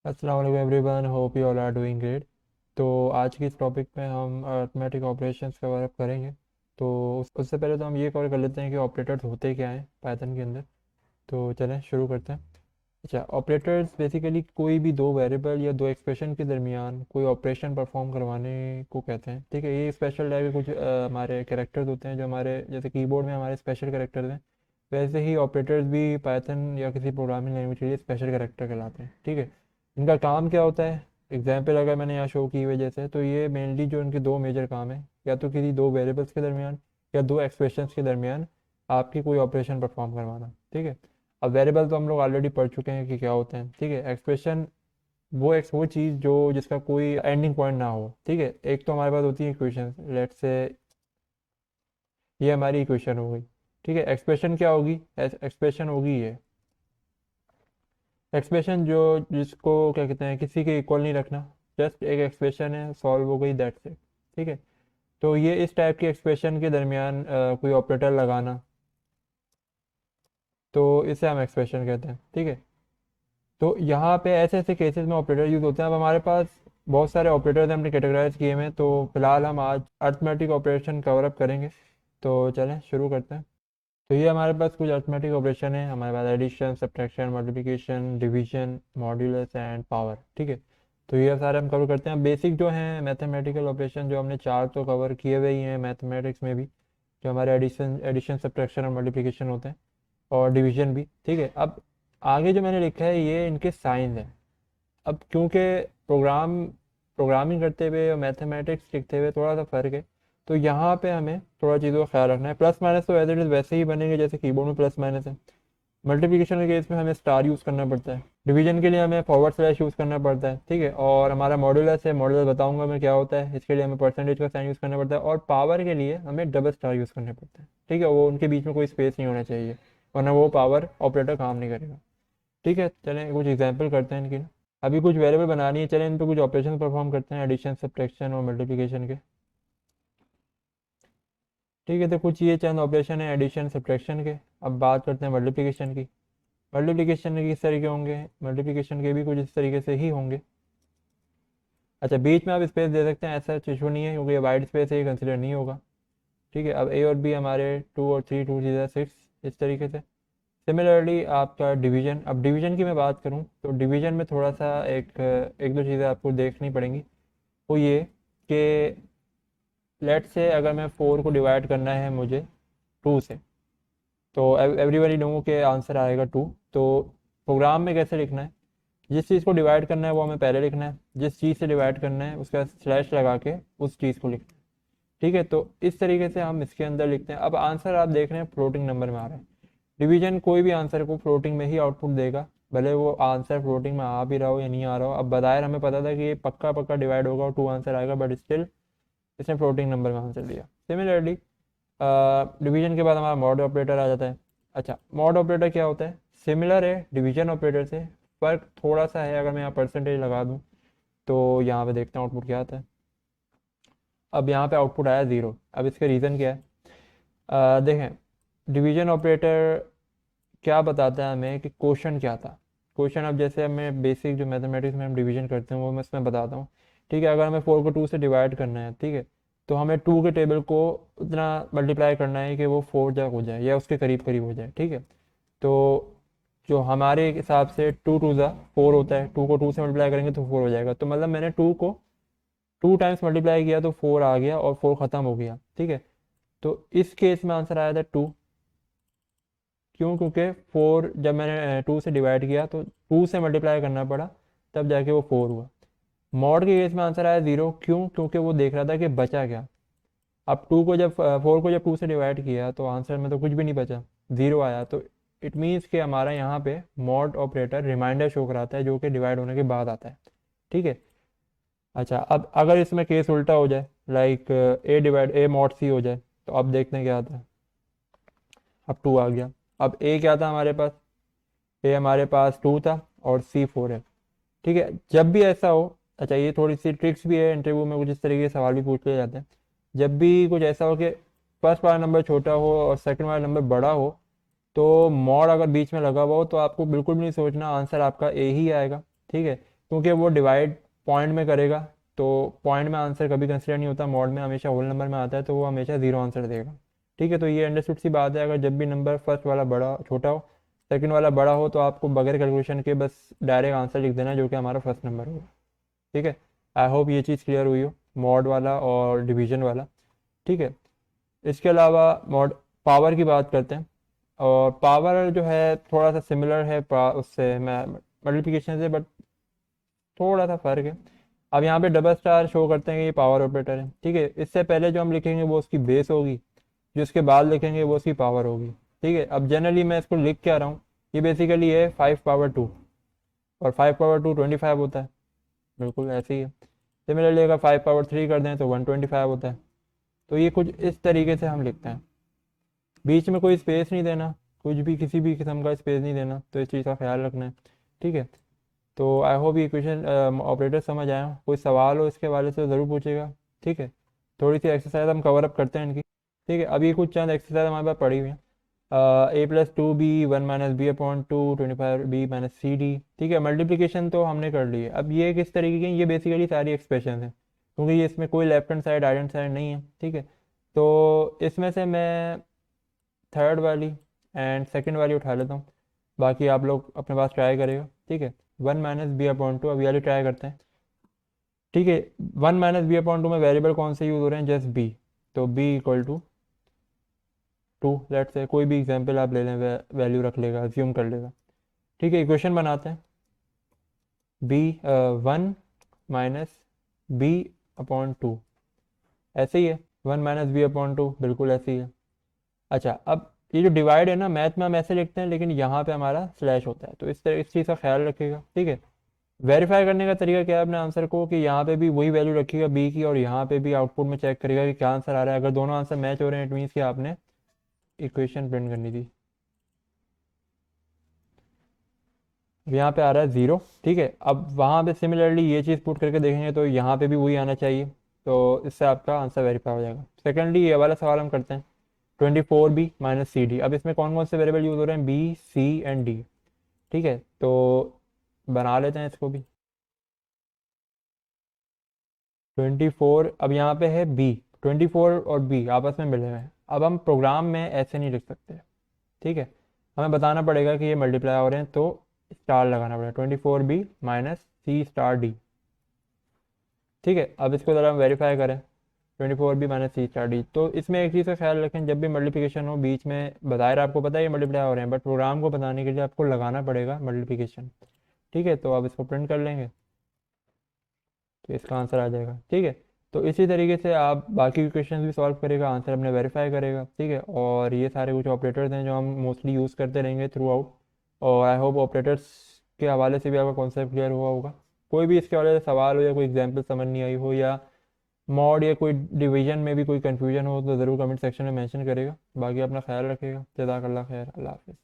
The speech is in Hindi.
अस्सलाम वालेकुम everyone, hope you all are doing great. तो आज की इस टॉपिक में हम अर्थमेटिक ऑपरेशंस कवर अप करेंगे। तो उससे पहले तो हम ये कवर कर लेते हैं कि ऑपरेटर्स होते क्या हैं पाइथन के अंदर। तो चलें शुरू करते हैं। अच्छा, ऑपरेटर्स बेसिकली कोई भी दो वेरिएबल या दो एक्सप्रेशन के दरमियान कोई ऑपरेशन परफॉर्म करवाने को कहते हैं। ठीक है, ये स्पेशल टाइप के कुछ हमारे कैरेक्टर्स होते हैं जो हमारे जैसे कीबोर्ड में हमारे स्पेशल कैरेक्टर्स हैं, वैसे ही ऑपरेटर्स भी पाइथन या किसी प्रोग्रामिंग लैंग्वेज के लिए स्पेशल कैरेक्टर कहलाते हैं। ठीक है, इनका काम क्या होता है, एग्जाम्पल अगर मैंने यहाँ शो की वजह से, तो ये मेनली जो इनके दो मेजर काम है, या तो किसी दो वेरिएबल्स के दरमियान या दो एक्सप्रेशंस के दरमियान आपकी कोई ऑपरेशन परफॉर्म करवाना। ठीक है, अब वेरिएबल तो हम लोग ऑलरेडी पढ़ चुके हैं कि क्या होते हैं। ठीक है, एक्सप्रेशन वो चीज़ जो जिसका कोई एंडिंग पॉइंट ना हो। ठीक है, एक तो हमारे पास होती है इक्वेशन, लेट से ये हमारी इक्वेशन हो गई। ठीक है, एक्सप्रेशन क्या होगी, एक्सप्रेशन होगी ये एक्सप्रेशन जो जिसको क्या कहते हैं, किसी के इक्वल नहीं रखना, जस्ट एक एक्सप्रेशन है, सॉल्व हो गई, दैट्स इट। ठीक है, तो ये इस टाइप की एक्सप्रेशन के दरमियान कोई ऑपरेटर लगाना, तो इसे हम एक्सप्रेशन कहते हैं। ठीक है, तो यहाँ पे ऐसे ऐसे केसेस में ऑपरेटर यूज़ होते हैं। अब हमारे पास बहुत सारे ऑपरेटर्स हैं, हमने कैटेगराइज किए हैं, तो फिलहाल हम आज अर्थमेटिक ऑपरेशन कवर अप करेंगे। तो चलें शुरू करते हैं। तो ये हमारे पास कुछ अर्थमेटिक ऑपरेशन है, हमारे पास addition, subtraction, multiplication, division, modulus and power. ठीक है, तो ये सारे हम कवर करते हैं। बेसिक जो हैं मैथमेटिकल ऑपरेशन, जो हमने चार तो कवर किए हुए ही हैं मैथमेटिक्स में भी, जो हमारे एडिशन एडिशन सब्ट्रैक्शन और मल्टीप्लिकेशन होते हैं, और डिवीजन भी। ठीक है, अब आगे जो मैंने लिखा है ये इनके साइंस हैं। अब क्योंकि प्रोग्रामिंग करते हुए और मैथमेटिक्स लिखते हुए थोड़ा सा फ़र्क है, तो यहाँ पे हमें थोड़ा चीज़ों का ख्याल रखना है। प्लस माइनस तो एज इट इज़ वैसे ही बनेंगे जैसे कीबोर्ड में प्लस माइनस है। मल्टीप्लिकेशन के केस में हमें स्टार यूज़ करना पड़ता है, डिवीजन के लिए हमें फॉरवर्ड स्लैश यूज़ करना पड़ता है। ठीक है, और हमारा मॉड्यूलस है, मॉड्यूलस बताऊंगा मैं क्या होता है, इसके लिए हमें परसेंटेज का साइन यूज़ करना पड़ता है, और पावर के लिए हमें डबल स्टार यूज़ करना पड़ता है। ठीक है, वो उनके बीच में कोई स्पेस नहीं होना चाहिए, वरना वो पावर ऑपरेटर काम नहीं करेगा। ठीक है, चलें कुछ एग्जाम्पल करते हैं इनकी। अभी कुछ वेरिएबल बनानी है, चलें इन पे कुछ ऑपरेशन परफॉर्म करते हैं, एडिशन, सब्ट्रैक्शन और मल्टीप्लिकेशन के। ठीक है, तो कुछ ये चंद ऑपरेशन है एडिशन सब्ट्रैक्शन के। अब बात करते हैं मल्टीप्लिकेशन की। मल्टीप्लिकेशन के किस तरीके होंगे, मल्टीप्लिकेशन के भी कुछ इस तरीके से ही होंगे। अच्छा, बीच में आप स्पेस दे सकते हैं, ऐसा इशू नहीं है, क्योंकि ये वाइड स्पेस है, ये कंसिडर नहीं होगा। ठीक है, अब ए और बी हमारे टू और थ्री, टू चीज़ें सिक्स, इस तरीके से। सिमिलरली आपका डिवीजन, अब डिवीजन की मैं बात करूं तो डिवीजन में थोड़ा सा एक एक दो चीज़ें आपको देखनी पड़ेंगी। वो ये कि लेट से अगर मैं फोर को डिवाइड करना है मुझे टू से, तो एवरीबडी नो के आंसर आएगा टू। तो प्रोग्राम में कैसे लिखना है, जिस चीज़ को डिवाइड करना है वो हमें पहले लिखना है, जिस चीज़ से डिवाइड करना है उसका स्लैश लगा के उस चीज़ को लिखना है। ठीक है, तो इस तरीके से हम इसके अंदर लिखते हैं। अब आंसर आप देख रहे हैं फ्लोटिंग नंबर में आ रहा है। डिवीजन कोई भी आंसर को फ्लोटिंग में ही आउटपुट देगा, भले वो आंसर फ्लोटिंग में आ भी रहा हो या नहीं आ रहा हो। अब बजाय हमें पता था कि ये पक्का पक्का डिवाइड होगा और टू आंसर आएगा, बट स्टिल इसने फ्लोटिंग नंबर में आंसर दिया। सिमिलरली डिवीजन के बाद हमारा मॉड ऑपरेटर आ जाता है। अच्छा, मॉड ऑपरेटर क्या होता है, सिमिलर है डिवीजन ऑपरेटर से, फ़र्क थोड़ा सा है। अगर मैं यहाँ परसेंटेज लगा दूँ तो यहाँ पे देखते हैं आउटपुट क्या आता है। अब यहाँ पे आउटपुट आया ज़ीरो। अब इसका रीज़न क्या है, देखें, डिवीजन ऑपरेटर क्या बताता है हमें कि क्वेश्चन क्या था। क्वेश्चन, अब जैसे हमें बेसिक जो मैथमेटिक्स में हम डिवीजन करते हैं वो मैं इसमें बताता हूँ। ठीक है, अगर हमें फोर को टू से डिवाइड करना है, ठीक है, तो हमें टू के टेबल को उतना मल्टीप्लाई करना है कि वो फोर तक हो जाए या उसके करीब करीब हो जाए। ठीक है, तो जो हमारे हिसाब से टू टू ज़ा फोर होता है, टू को टू से मल्टीप्लाई करेंगे तो फोर हो जाएगा। तो मतलब मैंने टू को टू टाइम्स मल्टीप्लाई किया तो फोर आ गया और फोर ख़त्म हो गया। ठीक है, तो इस केस में आंसर आया था टू। क्यों, क्योंकि फोर जब मैंने टू से डिवाइड किया तो टू से मल्टीप्लाई करना पड़ा, तब जाके वो फोर हुआ। मॉड के केस में आंसर आया ज़ीरो। क्यों, क्योंकि वो देख रहा था कि बचा क्या। अब टू को जब फोर को जब टू से डिवाइड किया तो आंसर में तो कुछ भी नहीं बचा, ज़ीरो आया। तो इट मीन्स कि हमारा यहाँ पे मॉड ऑपरेटर रिमाइंडर शो कराता है, जो कि डिवाइड होने के बाद आता है। ठीक है, अच्छा, अब अगर इसमें केस उल्टा हो जाए, like A divide A mod C हो जाए, तो अब देखते हैं क्या आता है। अब टू आ गया। अब ए क्या था हमारे पास, ए हमारे पास टू था और सी फोर है। ठीक है, जब भी ऐसा हो, अच्छा ये थोड़ी सी ट्रिक्स भी है, इंटरव्यू में कुछ इस तरीके के सवाल भी पूछ लिए जाते हैं। जब भी कुछ ऐसा हो कि फर्स्ट वाला नंबर छोटा हो और सेकंड वाला नंबर बड़ा हो, तो मॉड अगर बीच में लगा हुआ हो तो आपको बिल्कुल भी नहीं सोचना, आंसर आपका ए ही आएगा। ठीक है, क्योंकि वो डिवाइड पॉइंट में करेगा, तो पॉइंट में आंसर कभी कंसिडर नहीं होता, मॉड में हमेशा होल नंबर में आता है, तो वो हमेशा ज़ीरो आंसर देगा। ठीक है, तो ये अंडरस्टूड सी बात है। अगर जब भी नंबर फर्स्ट वाला बड़ा छोटा हो, सेकंड वाला बड़ा हो, तो आपको बगैर कैलकुलेशन के बस डायरेक्ट आंसर लिख देना, जो कि हमारा फर्स्ट नंबर होगा। ठीक है, आई होप ये चीज़ क्लियर हुई हो, मॉड वाला और डिवीजन वाला। ठीक है, इसके अलावा मॉड पावर की बात करते हैं। और पावर जो है थोड़ा सा सिमिलर है उससे मल्टीप्लिकेशन से, बट थोड़ा सा फर्क है। अब यहाँ पे डबल स्टार शो करते हैं कि ये पावर ऑपरेटर है। ठीक है, इससे पहले जो हम लिखेंगे वो उसकी बेस होगी, जो इसके बाद लिखेंगे वो उसकी पावर होगी। ठीक है, अब जनरली मैं इसको लिख क्या रहा हूँ, ये बेसिकली है 5 पावर 2, और 5 पावर 2 25 होता है, बिल्कुल ऐसे ही है। सिमिलरली अगर 5 पावर 3 कर दें तो 125 होता है। तो ये कुछ इस तरीके से हम लिखते हैं, बीच में कोई स्पेस नहीं देना, कुछ भी किसी भी किस्म का स्पेस नहीं देना, तो इस चीज़ का ख्याल रखना है। ठीक है, तो आई होप ये क्वेश्चन ऑपरेटर समझ आया हो। कोई सवाल हो इसके वाले से ज़रूर पूछेगा। ठीक है, थोड़ी सी एक्सरसाइज हम कवर अप करते हैं इनकी। ठीक है, अभी कुछ चंद एक्सरसाइज हमारे पास पड़ी हुई हैं। a+2b 1 - b/2 25b - cd। ठीक है, मल्टीप्लिकेशन तो हमने कर ली है। अब ये किस तरीके की, ये बेसिकली सारी एक्सप्रेशन है, क्योंकि ये इसमें कोई left hand side right hand side नहीं है। ठीक है, तो इसमें से मैं थर्ड वाली एंड सेकंड वाली उठा लेता हूँ, बाकी आप लोग अपने पास ट्राई करेगा। ठीक है, 1 - b/2, अब ये वाली ट्राई करते हैं। ठीक है, 1 - b/2 में वेरिएबल कौन से यूज़ हो रहे हैं, जस्ट b, तो b = 2। लेट से कोई भी एग्जांपल आप ले लें, वैल्यू रख लेगा, अज्यूम कर लेगा। ठीक है, इक्वेशन बनाते हैं, b 1 - b/2, ऐसे ही है। 1 - b/2 बिल्कुल ऐसे ही है। अच्छा, अब ये जो डिवाइड है ना, मैथ में हम ऐसे लिखते हैं, लेकिन यहाँ पे हमारा स्लैश होता है, तो इस तरह इस चीज़ का ख्याल रखिएगा। ठीक है, वेरीफाई करने का तरीका क्या है अपने आंसर को, कि यहाँ पे भी वही वैल्यू रखिएगा बी की, और यहाँ पे भी आउटपुट में चेक करिएगा कि क्या आंसर आ रहा है। अगर दोनों आंसर मैच हो रहे हैं, इट मीन्स कि आपने इक्वेशन प्रिंट करनी थी। अब यहाँ पे आ रहा है 0। ठीक है, अब वहाँ पे सिमिलरली ये चीज़ पुट करके देखेंगे तो यहाँ पे भी वही आना चाहिए, तो इससे आपका आंसर वेरीफाई हो जाएगा। सेकेंडली ये वाला सवाल हम करते हैं, 24b - cd। अब इसमें कौन कौन से वेरिएबल यूज़ हो रहे हैं, बी, सी एंड डी। ठीक है, तो बना लेते हैं इसको भी। 24, अब यहाँ पे है बी, 24 और बी आपस में मिले हुए हैं। अब हम प्रोग्राम में ऐसे नहीं लिख सकते। ठीक है, हमें बताना पड़ेगा कि ये मल्टीप्लाई हो रहे हैं, तो स्टार लगाना पड़ेगा, 24b - c*d। ठीक है, अब इसको ज़रा हम वेरीफाई करें, 24b - c*d। तो इसमें एक चीज़ का ख्याल रखें, जब भी मल्टीप्लिकेशन हो बीच में बताया, आपको पता है ये मल्टीप्लाई हो रहे हैं, बट प्रोग्राम को बताने के लिए आपको लगाना पड़ेगा मल्टीप्लिकेशन। ठीक है, तो अब इसको प्रिंट कर लेंगे, तो इसका आंसर आ जाएगा। ठीक है, तो इसी तरीके से आप बाकी क्वेश्चंस भी सॉल्व करेगा, आंसर अपने वेरीफाई करेगा। ठीक है, और ये सारे कुछ ऑपरेटर्स हैं जो हम मोस्टली यूज़ करते रहेंगे थ्रू आउट, और आई होप ऑपरेटर्स के हवाले से भी आपका कॉन्सेप्ट क्लियर हुआ होगा। कोई भी इसके हवाले से सवाल हो, या कोई एग्जाम्पल समझ नहीं आई हो, या मॉड या कोई डिवीजन में भी कोई कन्फ्यूजन हो, तो ज़रूर कमेंट सेक्शन में मेंशन करेगा। बाकी अपना ख्याल रखेगा। जज़ाकल्लाह खैर, अल्लाह हाफ़िज़।